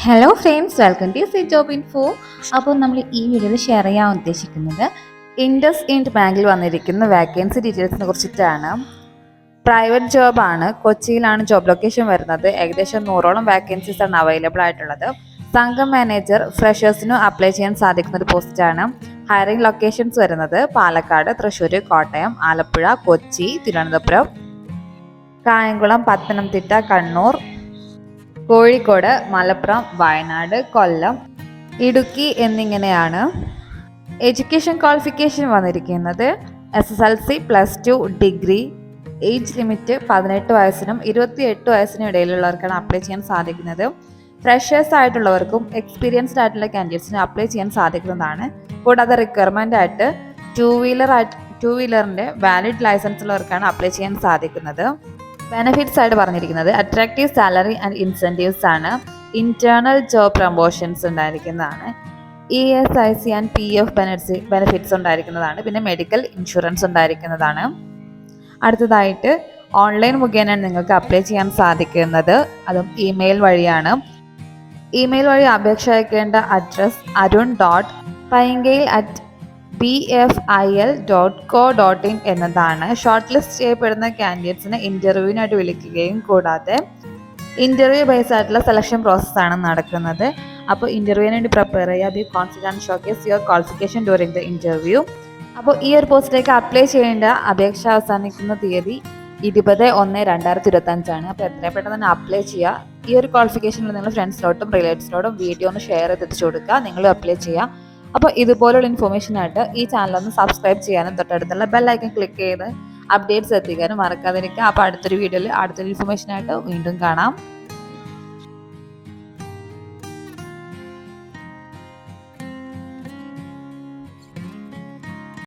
Hello friends, welcome to C job info. അപ്പോൾ നമ്മൾ ഈ വീഡിയോയിൽ ഷെയർ ചെയ്യാൻ ഉദ്ദേശിക്കുന്നത് ഇൻഡസ് ഇൻഡ് ബാങ്കിൽ വന്നിരിക്കുന്ന വാക്കൻസി ഡീറ്റെയിൽസിനെ കുറിച്ചിട്ടാണ്. പ്രൈവറ്റ് ജോബാണ്. കൊച്ചിയിലാണ് ജോബ് ലൊക്കേഷൻ വരുന്നത്. ഏകദേശം 100ഓളം വാക്കൻസീസ് ആണ് അവൈലബിൾ ആയിട്ടുള്ളത്. സംഘം മാനേജർ ഫ്രഷേഴ്സിനും അപ്ലൈ ചെയ്യാൻ സാധിക്കുന്ന ഒരു പോസ്റ്റാണ്. ഹയറിംഗ് ലൊക്കേഷൻസ് വരുന്നത് പാലക്കാട്, തൃശ്ശൂർ, കോട്ടയം, ആലപ്പുഴ, കൊച്ചി, തിരുവനന്തപുരം, കായംകുളം, പത്തനംതിട്ട, കണ്ണൂർ, കോഴിക്കോട്, മലപ്പുറം, വയനാട്, കൊല്ലം, ഇടുക്കി എന്നിങ്ങനെയാണ്. എഡ്യൂക്കേഷൻ ക്വാളിഫിക്കേഷൻ വന്നിരിക്കുന്നത് SSLC, +2, ഡിഗ്രി. ഏജ് ലിമിറ്റ് 18 വയസ്സിനും 28 വയസ്സിനും ഇടയിലുള്ളവർക്കാണ് അപ്ലൈ ചെയ്യാൻ സാധിക്കുന്നത്. ഫ്രഷേഴ്സ് ആയിട്ടുള്ളവർക്കും എക്സ്പീരിയൻസ്ഡ് ആയിട്ടുള്ള കാൻഡിഡേറ്റ്സിന് അപ്ലൈ ചെയ്യാൻ സാധിക്കുന്നതാണ്. കൂടാതെ റിക്വയർമെൻ്റ് ആയിട്ട് ടൂ വീലറിൻ്റെ വാലിഡ് ലൈസൻസ് ഉള്ളവർക്കാണ് അപ്ലൈ ചെയ്യാൻ സാധിക്കുന്നത്. ബെനിഫിറ്റ്സ് ആയിട്ട് പറഞ്ഞിരിക്കുന്നത് അട്രാക്റ്റീവ് സാലറി ആൻഡ് ഇൻസെൻറ്റീവ്സ് ആണ്. ഇന്റേണൽ ജോബ് പ്രൊമോഷൻസ് ഉണ്ടായിരിക്കുന്നതാണ്. ESIC ആൻഡ് PF ബെനിഫിറ്റ്സ് ഉണ്ടായിരിക്കുന്നതാണ്. പിന്നെ മെഡിക്കൽ ഇൻഷുറൻസ് ഉണ്ടായിരിക്കുന്നതാണ്. അടുത്തതായിട്ട് ഓൺലൈൻ മുഖേന നിങ്ങൾക്ക് അപ്ലൈ ചെയ്യാൻ സാധിക്കുന്നത്, അതും ഇമെയിൽ വഴിയാണ്. ഇമെയിൽ വഴി അപേക്ഷ അയക്കേണ്ട അഡ്രസ് arun.paingale@bfil.co.in എന്നതാണ്. ഷോർട്ട് ലിസ്റ്റ് ചെയ്യപ്പെടുന്ന കാൻഡിഡേറ്റ്സിനെ ഇൻ്റർവ്യൂവിനായിട്ട് വിളിക്കുകയും കൂടാതെ ഇൻ്റർവ്യൂ ബേസ് ആയിട്ടുള്ള സെലക്ഷൻ പ്രോസസ്സാണ് നടക്കുന്നത്. അപ്പോൾ ഇൻ്റർവ്യൂവിന് വേണ്ടി പ്രിപ്പയർ ചെയ്യുക. Be confident and showcase your qualification during the interview. അപ്പോൾ ഈ ഒരു പോസ്റ്റിലേക്ക് അപ്ലൈ ചെയ്യേണ്ട അപേക്ഷ അവസാനിക്കുന്ന തീയതി 20/1/2025 അപ്പോൾ എത്രയും പെട്ടെന്ന് തന്നെ അപ്ലൈ ചെയ്യുക. ഈ ഒരു ക്വാളിഫിക്കേഷനിൽ നിങ്ങൾ ഫ്രണ്ട്സിലോട്ടും റിലേറ്റീവ്സിലോട്ടും വീഡിയോ ഒന്ന് ഷെയർ ചെയ്തെത്തിച്ചു കൊടുക്കുക. നിങ്ങൾ അപ്ലൈ ചെയ്യുക. അപ്പോൾ ഇതുപോലുള്ള ഇൻഫോർമേഷനായിട്ട് ഈ ചാനലൊന്ന് സബ്സ്ക്രൈബ് ചെയ്യാനും തൊട്ടടുത്തുള്ള ബെല്ലൈക്കൺ ക്ലിക്ക് ചെയ്ത് അപ്ഡേറ്റ്സ് എത്തിക്കാനും മറക്കാതിരിക്കുക. അപ്പോൾ അടുത്തൊരു വീഡിയോയിൽ അടുത്തൊരു ഇൻഫോർമേഷനായിട്ട് വീണ്ടും കാണാം.